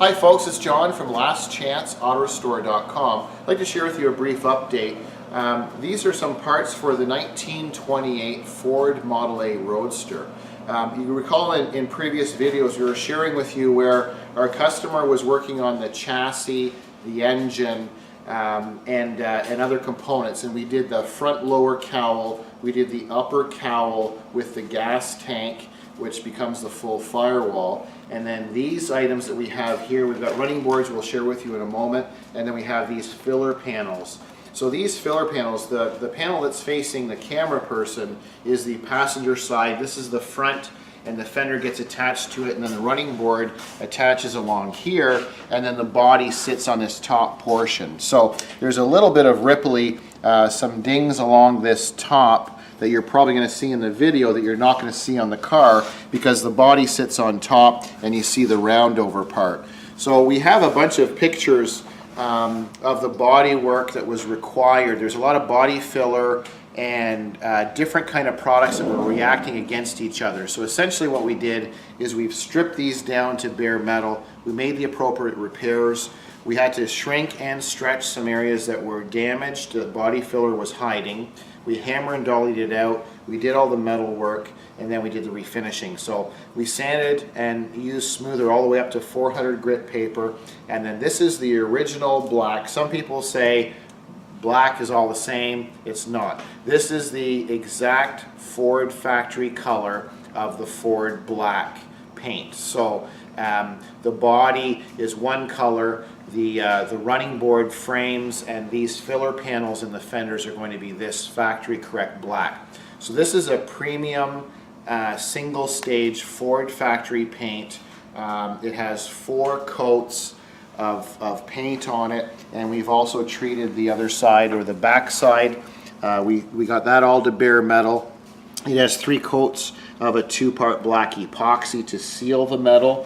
Hi folks, it's John from lastchanceau.com. I'd like to share with you a brief update. These are some parts for the 1928 Ford Model A Roadster. You recall in previous videos we were sharing with you where our customer was working on the chassis, the engine, and other components, and we did the front lower cowl, we did the upper cowl with the gas tank, which becomes the full firewall, and then these items that we have here, we've got running boards we'll share with you in a moment, and then we have these filler panels. So these filler panels, the panel that's facing the camera person is the passenger side. This is the front, and the fender gets attached to it, and then the running board attaches along here, and then the body sits on this top portion. So there's a little bit of ripply, some dings along this top that you're probably going to see in the video that you're not going to see on the car because the body sits on top and you see the roundover part. So we have a bunch of pictures of the body work that was required. There's a lot of body filler and different kind of products that were reacting against each other. So essentially what we did is we've stripped these down to bare metal. We made the appropriate repairs. We had to shrink and stretch some areas that were damaged, the body filler was hiding. We hammer and dollied it out, we did all the metal work, and then we did the refinishing. So we sanded and used smoother all the way up to 400 grit paper, and then this is the original black. Some people say black is all the same. It's not. This is the exact Ford factory color of the Ford black paint. So the body is one color, the running board frames and these filler panels and the fenders are going to be this factory correct black. So this is a premium single stage Ford factory paint. It has 4 coats of paint on it, and we've also treated the other side, or the back side. We got that all to bare metal. It has 3 coats of a 2-part black epoxy to seal the metal,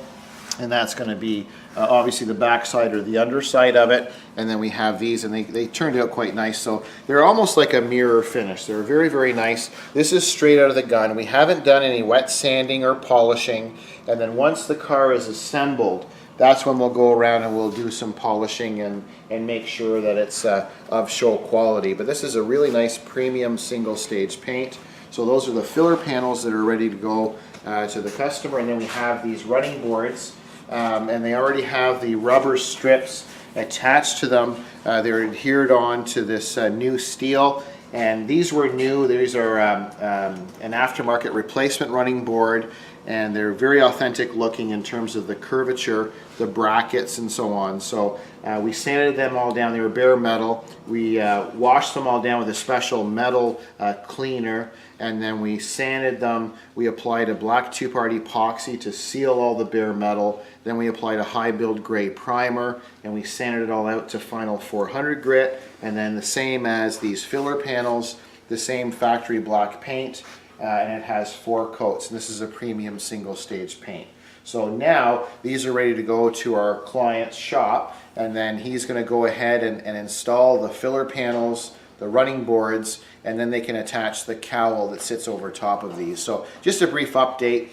and that's going to be obviously the back side or the underside of it. And then we have these, and they turned out quite nice. So they're almost like a mirror finish. They're very, very nice. This is straight out of the gun. We haven't done any wet sanding or polishing, and then once the car is assembled, that's when we'll go around and we'll do some polishing and make sure that it's of show quality. But this is a really nice premium single stage paint. So those are the filler panels that are ready to go to the customer, and then we have these running boards, and they already have the rubber strips attached to them. They're adhered on to this new steel, and these were new. These are an aftermarket replacement running board, and they're very authentic looking in terms of the curvature, the brackets, and so on. So we sanded them all down. They were bare metal. We washed them all down with a special metal cleaner, and then we sanded them. We applied a black 2-part epoxy to seal all the bare metal. Then we applied a high build gray primer, and we sanded it all out to final 400 grit, and then the same as these filler panels, the same factory black paint, and it has 4 coats, and this is a premium single stage paint. So now these are ready to go to our client's shop, and then he's going to go ahead and install the filler panels, the running boards, and then they can attach the cowl that sits over top of these. So just a brief update.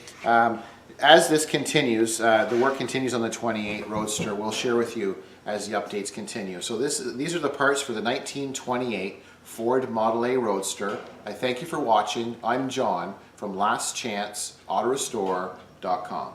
As this continues, the work continues on the 28 Roadster. We'll share with you as the updates continue. So these are the parts for the 1928 Ford Model A Roadster. I thank you for watching. I'm John from lastchanceau.com.